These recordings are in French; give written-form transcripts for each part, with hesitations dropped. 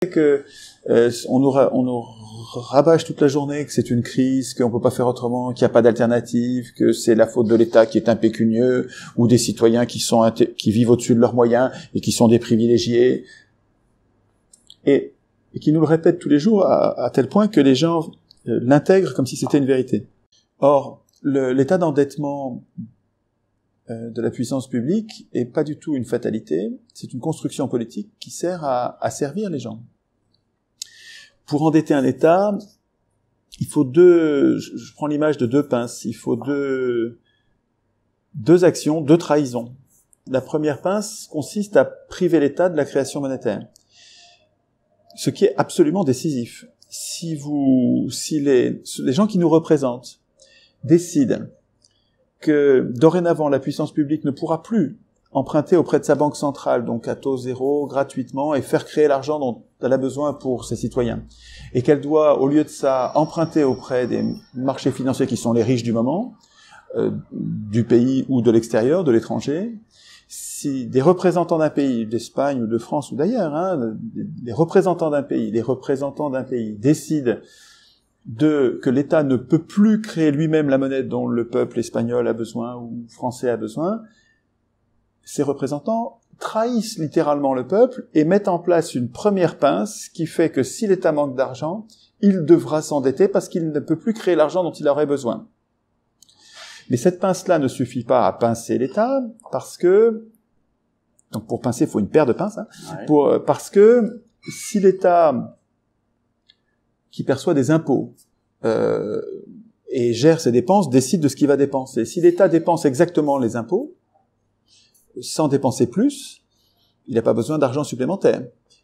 que on nous rabâche toute la journée que c'est une crise, qu'on peut pas faire autrement, qu'il n'y a pas d'alternative, que c'est la faute de l'État qui est impécunieux, ou des citoyens qui vivent au-dessus de leurs moyens et qui sont des privilégiés, et qui nous le répètent tous les jours à tel point que les gens l'intègrent comme si c'était une vérité. Or, l'état d'endettement de la puissance publique est pas du tout une fatalité, c'est une construction politique qui sert à servir les gens. Pour endetter un État, il faut je prends l'image de deux pinces, il faut deux actions, deux trahisons. La première pince consiste à priver l'État de la création monétaire, ce qui est absolument décisif. Si les gens qui nous représentent décident que dorénavant la puissance publique ne pourra plus emprunter auprès de sa banque centrale, donc à taux zéro, gratuitement, et faire créer l'argent dont elle a besoin pour ses citoyens, et qu'elle doit, au lieu de ça, emprunter auprès des marchés financiers qui sont les riches du moment, du pays ou de l'extérieur, de l'étranger, si des représentants d'un pays, d'Espagne ou de France ou d'ailleurs, les représentants d'un pays décident que l'État ne peut plus créer lui-même la monnaie dont le peuple espagnol a besoin ou français a besoin, ces représentants trahissent littéralement le peuple et mettent en place une première pince qui fait que si l'État manque d'argent, il devra s'endetter parce qu'il ne peut plus créer l'argent dont il aurait besoin. Mais cette pince-là ne suffit pas à pincer l'État parce que, donc pour pincer, il faut une paire de pinces, parce que si l'État qui perçoit des impôts et gère ses dépenses décide de ce qu'il va dépenser. Si l'État dépense exactement les impôts, sans dépenser plus, il n'a pas besoin d'argent supplémentaire.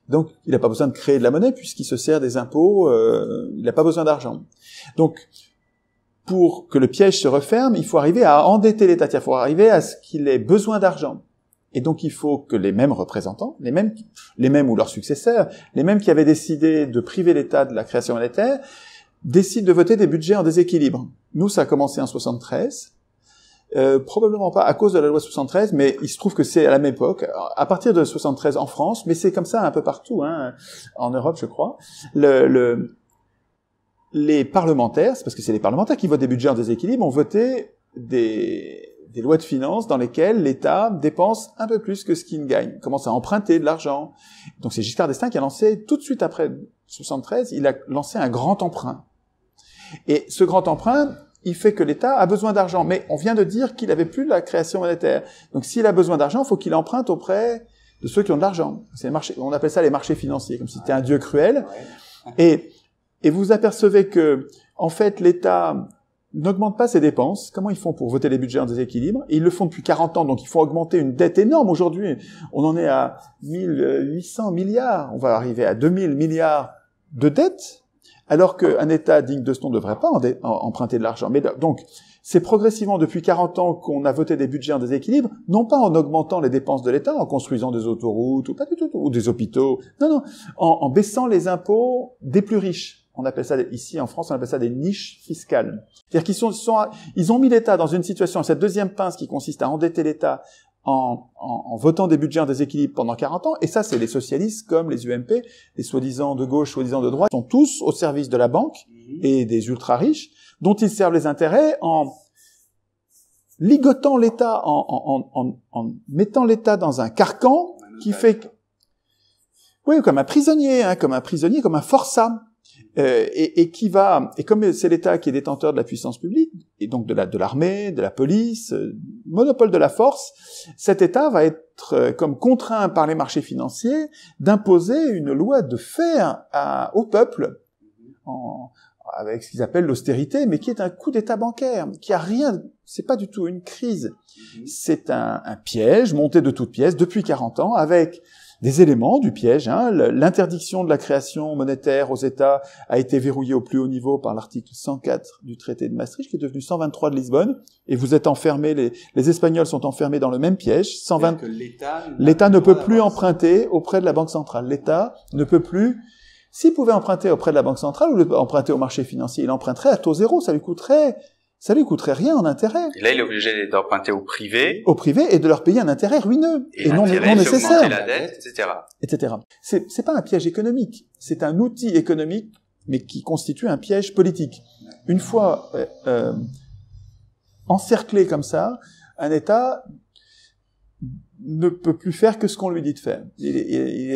Donc, il n'a pas besoin de créer de la monnaie puisqu'il se sert des impôts, il n'a pas besoin d'argent. Donc, pour que le piège se referme, il faut arriver à endetter l'État, il faut arriver à ce qu'il ait besoin d'argent. Et donc, il faut que les mêmes représentants, les mêmes ou leurs successeurs, les mêmes qui avaient décidé de priver l'État de la création monétaire, décident de voter des budgets en déséquilibre. Nous, ça a commencé en 73. Probablement pas à cause de la loi 73, mais il se trouve que c'est à la même époque, à partir de 73 en France, mais c'est comme ça un peu partout, en Europe, je crois. Les parlementaires, c'est parce que c'est les parlementaires qui votent des budgets en déséquilibre, ont voté des lois de finances dans lesquelles l'État dépense un peu plus que ce qu'il gagne, commence à emprunter de l'argent. Donc c'est Giscard d'Estaing qui a lancé, tout de suite après 73, il a lancé un grand emprunt. Et ce grand emprunt, il fait que l'État a besoin d'argent. Mais on vient de dire qu'il n'avait plus de la création monétaire. Donc s'il a besoin d'argent, il faut qu'il emprunte auprès de ceux qui ont de l'argent. C'est les marchés, on appelle ça les marchés financiers, comme si c'était un dieu cruel. Et vous apercevez que, en fait, l'État n'augmente pas ses dépenses. Comment ils font pour voter les budgets en déséquilibre? Et ils le font depuis 40 ans, donc il faut augmenter une dette énorme. Aujourd'hui, on en est à 1800 milliards. On va arriver à 2000 milliards de dettes. Alors qu'un État digne de ce nom ne devrait pas emprunter de l'argent. Mais donc, c'est progressivement depuis 40 ans qu'on a voté des budgets en déséquilibre, non pas en augmentant les dépenses de l'État, en construisant des autoroutes, ou pas du tout, ou des hôpitaux, non, en baissant les impôts des plus riches. On appelle ça, ici en France, on appelle ça des niches fiscales. C'est-à-dire ils ont mis l'État dans une situation, cette deuxième pince qui consiste à endetter l'État en votant des budgets en déséquilibre pendant 40 ans, et ça, c'est les socialistes comme les UMP, les soi-disant de gauche, soi-disant de droite, sont tous au service de la banque et des ultra-riches, dont ils servent les intérêts en ligotant l'État, en mettant l'État dans un carcan qui fait que... Oui, comme un prisonnier, comme un forçat. Et comme c'est l'État qui est détenteur de la puissance publique, et donc de l'armée, de la police, monopole de la force, cet État va être comme contraint par les marchés financiers d'imposer une loi de fer au peuple, avec ce qu'ils appellent l'austérité, mais qui est un coup d'État bancaire, qui a rien, c'est pas du tout une crise, c'est un piège monté de toutes pièces depuis 40 ans, avec des éléments du piège. L'interdiction de la création monétaire aux États a été verrouillée au plus haut niveau par l'article 104 du traité de Maastricht, qui est devenu 123 de Lisbonne, et vous êtes enfermés, les Espagnols sont enfermés dans le même piège. L'État ne peut plus emprunter auprès de la Banque centrale. L'État ne peut plus... S'il pouvait emprunter auprès de la Banque centrale ou emprunter au marché financier, il emprunterait à taux zéro, ça lui coûterait Ça lui coûterait rien en intérêt. Et là, il est obligé d'emprunter au privé. Au privé et de leur payer un intérêt ruineux Et non nécessaire. La dette, etc. C'est pas un piège économique. C'est un outil économique, mais qui constitue un piège politique. Une fois encerclé comme ça, un État ne peut plus faire que ce qu'on lui dit de faire. Il est